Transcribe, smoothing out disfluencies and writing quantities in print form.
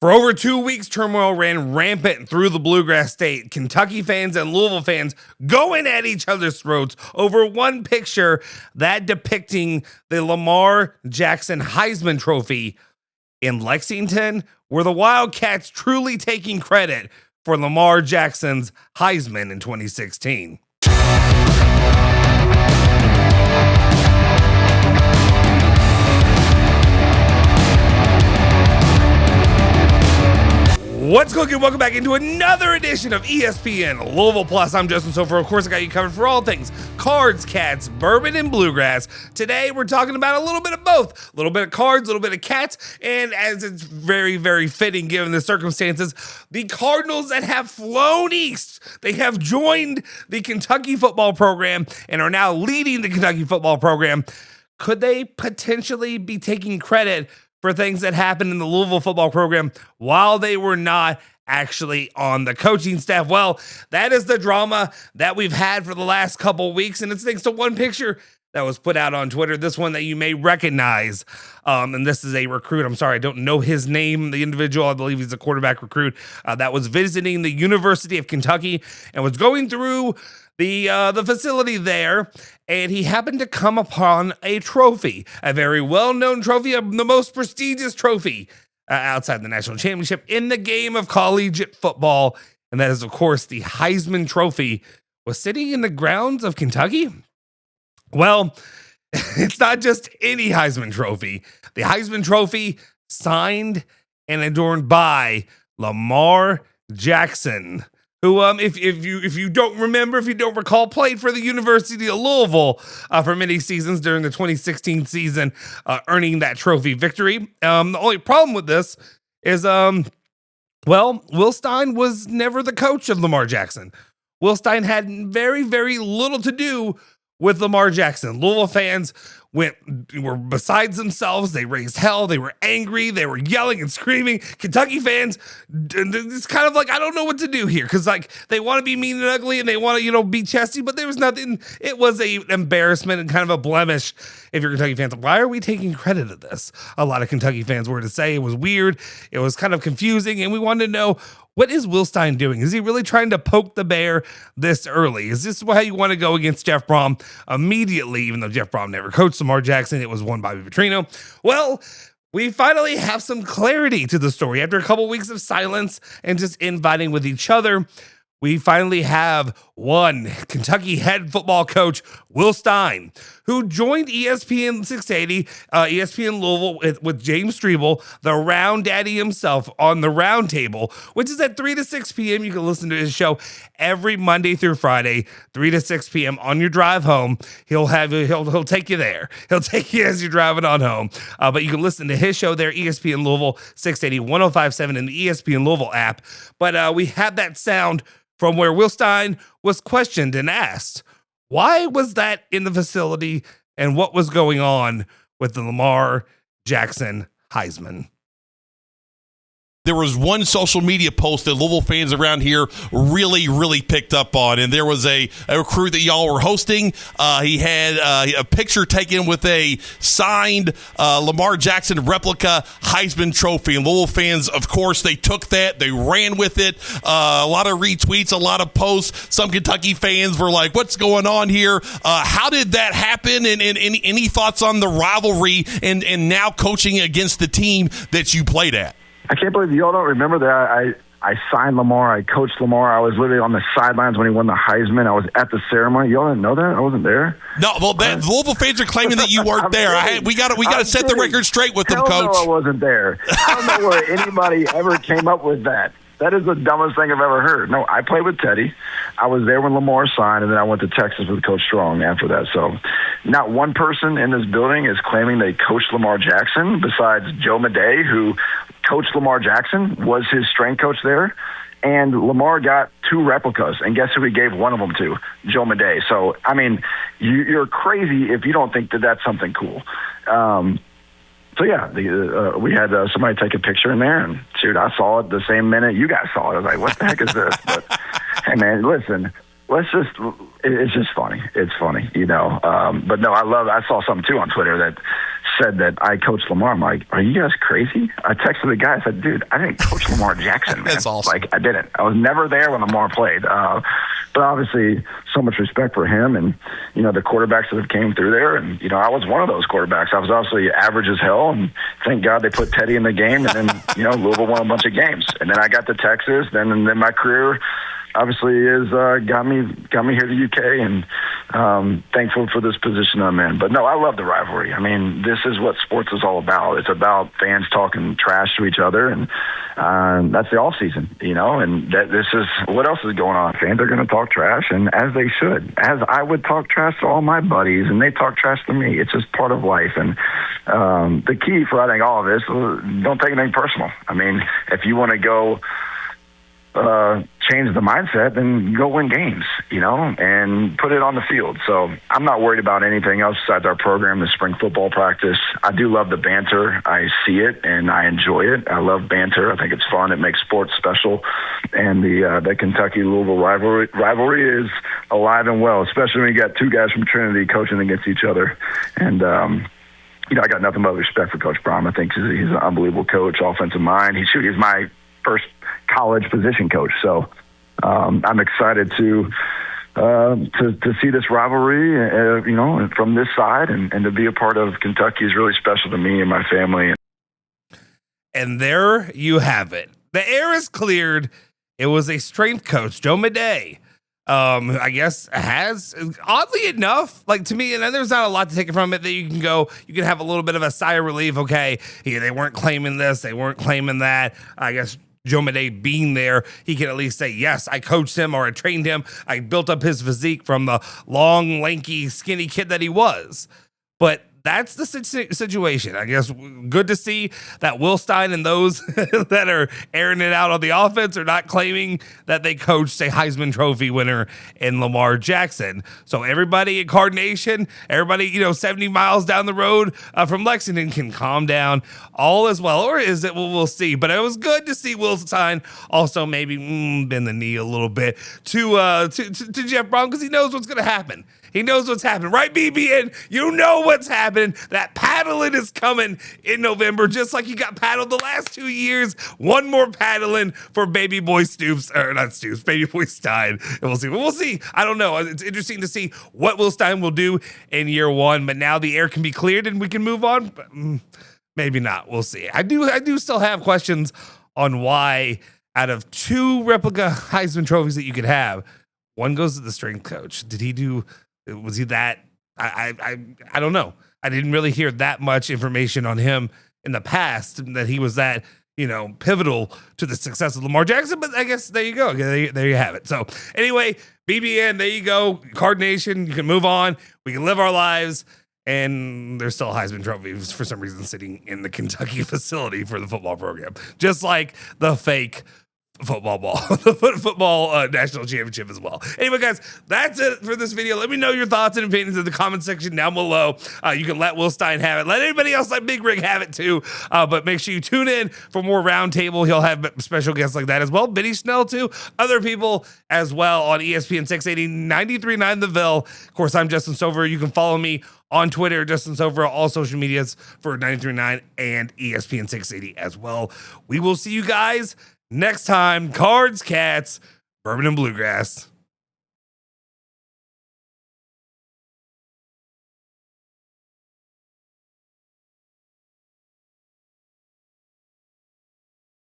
For over 2 weeks, turmoil ran rampant through the Bluegrass State. Kentucky fans and Louisville fans going at each other's throats over one picture that depicting the Lamar Jackson Heisman Trophy. In Lexington, were the Wildcats truly taking credit for Lamar Jackson's Heisman in 2016? What's cooking? Welcome back into another edition of ESPN Louisville Plus. I'm Justin Sofer. Of course, I got you covered for all things cards, cats, bourbon, and bluegrass. Today, we're talking about a little bit of both. A little bit of cards, a little bit of cats, and as it's very, very fitting given the circumstances, the Cardinals that have flown east. They have joined the Kentucky football program and are now leading the Kentucky football program. Could they potentially be taking credit for things that happened in the Louisville football program while they were not actually on the coaching staff? Well, that is the drama that we've had for the last couple weeks, and it's thanks to one picture that was put out on Twitter, this one that you may recognize, and this is a recruit. I'm sorry, I don't know his name, the individual. I believe he's a quarterback recruit that was visiting the University of Kentucky and was going through the facility there, and he happened to come upon a trophy, a very well-known trophy, the most prestigious trophy outside the national championship in the game of collegiate football, and that is, of course, the Heisman Trophy, was sitting in the grounds of Kentucky. Well, it's not just any Heisman Trophy. The Heisman Trophy signed and adorned by Lamar Jackson, who, if you don't recall, played for the University of Louisville for many seasons during the 2016 season, earning that trophy victory. The only problem with this is, Will Stein was never the coach of Lamar Jackson. Will Stein had very, very little to do with Lamar Jackson. Louisville fans were beside themselves. They raised hell. They were angry. They were yelling and screaming. Kentucky fans, it's kind of like, I don't know what to do here, because like they want to be mean and ugly and they want to, be chesty, but there was nothing. It was a embarrassment and kind of a blemish if you're Kentucky fans. Why are we taking credit of this? A lot of Kentucky fans were to say it was weird. It was kind of confusing, and we wanted to know, what is Will Stein doing? Is he really trying to poke the bear this early? Is this how you want to go against Jeff Brom immediately, even though Jeff Brom never coached Lamar Jackson? It was won by Bobby Petrino. Well, we finally have some clarity to the story. After a couple weeks of silence and just infighting with each other, we finally have one Kentucky head football coach, Will Stein, who joined ESPN 680, ESPN Louisville with James Streble, the Round Daddy himself, on the round table, which is at 3 to 6 p.m. You can listen to his show every Monday through Friday, 3 to 6 p.m. on your drive home. He'll take you there. He'll take you as you're driving on home. But you can listen to his show there, ESPN Louisville 680, 105.7 in the ESPN Louisville app. But we have that sound from where Will Stein was questioned and asked, why was that in the facility and what was going on with the Lamar Jackson Heisman? There was one social media post that Louisville fans around here really picked up on, and there was a recruit that y'all were hosting. He had a picture taken with a signed Lamar Jackson replica Heisman Trophy, and Louisville fans, of course, they took that, they ran with it. A lot of retweets, a lot of posts. Some Kentucky fans were like, "What's going on here? How did that happen?" And any thoughts on the rivalry and now coaching against the team that you played at? I can't believe you all don't remember that. I signed Lamar. I coached Lamar. I was literally on the sidelines when he won the Heisman. I was at the ceremony. Y'all didn't know that? I wasn't there. No, well, Louisville fans are claiming that you weren't there. We got to set the record straight with them, Coach. No, I wasn't there. I don't know where anybody ever came up with that. That is the dumbest thing I've ever heard. No, I played with Teddy. I was there when Lamar signed, and then I went to Texas with Coach Strong after that. So not one person in this building is claiming they coached Lamar Jackson besides Joe Madej, who coached Lamar Jackson, was his strength coach there. And Lamar got 2 replicas, and guess who he gave one of them to? Joe Madej. So, I mean, you're crazy if you don't think that that's something cool. So, yeah, we had somebody take a picture in there, and, shoot, I saw it the same minute you guys saw it. I was like, what the heck is this? But, hey, man, listen, it's just funny. It's funny, But, no, I saw something, too, on Twitter that said that I coached Lamar. I'm like, are you guys crazy? I texted the guy. I said, dude, I didn't coach Lamar Jackson, man. That's awesome. Like, I didn't. I was never there when Lamar played. But obviously, so much respect for him and, the quarterbacks that have came through there. And, I was one of those quarterbacks. I was obviously average as hell. And thank God they put Teddy in the game. And then, Louisville won a bunch of games. And then I got to Texas. And then my career obviously is got me here to the UK, and thankful for this position I'm in. But no, I love the rivalry. I mean, this is what sports is all about. It's about fans talking trash to each other, and that's the off season, And this is what else is going on. Fans are going to talk trash, and as they should. As I would talk trash to all my buddies, and they talk trash to me. It's just part of life. And the key for I think all of this, don't take anything personal. I mean, if you want to go change the mindset, then go win games, and put it on the field. So I'm not worried about anything else besides our program, the spring football practice. I do love the banter. I see it and I enjoy it. I love banter. I think it's fun. It makes sports special. And the Kentucky-Louisville rivalry is alive and well, especially when you got two guys from Trinity coaching against each other. And, I got nothing but respect for Coach Brom. I think he's an unbelievable coach, offensive mind. He's my first college position coach. So I'm excited to see this rivalry, from this side, and to be a part of Kentucky is really special to me and my family. And there you have it. The air is cleared. It was a strength coach, Joe Madej. I guess has, oddly enough, like to me, and there's not a lot to take from it that you can have a little bit of a sigh of relief. Okay, they weren't claiming this, they weren't claiming that. I guess Joe Madej being there, he can at least say, yes, I coached him or I trained him. I built up his physique from the long, lanky, skinny kid that he was. But that's the situation. I guess good to see that Will Stein and those that are airing it out on the offense are not claiming that they coached a Heisman Trophy winner in Lamar Jackson. So everybody at Card Nation, everybody, 70 miles down the road from Lexington can calm down. All is well, or is it? We'll see. But it was good to see Will Stein also maybe bend the knee a little bit to Jeff Brom, because he knows what's going to happen. He knows what's happening, right, BBN? You know what's happening. That paddling is coming in November, just like you got paddled the last 2 years. One more paddling for baby boy baby boy Stein. And we'll see. We'll see. I don't know. It's interesting to see what Will Stein will do in year one, but now the air can be cleared and we can move on. But, maybe not. We'll see. I do still have questions on why out of two replica Heisman trophies that you could have, one goes to the strength coach. Was he that? I don't know. I didn't really hear that much information on him in the past that he was that, pivotal to the success of Lamar Jackson. But I guess there you go. There you have it. So anyway, BBN, there you go. Card Nation, you can move on. We can live our lives. And there's still Heisman trophies for some reason sitting in the Kentucky facility for the football program, just like the fake football national championship as well. Anyway, guys, that's it for this video. Let me know your thoughts and opinions in the comment section down below. You can let Will Stein have it. Let anybody else like Big Rig have it too. But make sure you tune in for more roundtable. He'll have special guests like that as well. Benny Snell too. Other people as well on ESPN 680 93.9 The Ville. Of course, I'm Justin Stover. You can follow me on Twitter, Justin Stover, all social medias for 93.9 and ESPN 680 as well. We will see you guys next time. Cards, Cats, Bourbon and Bluegrass.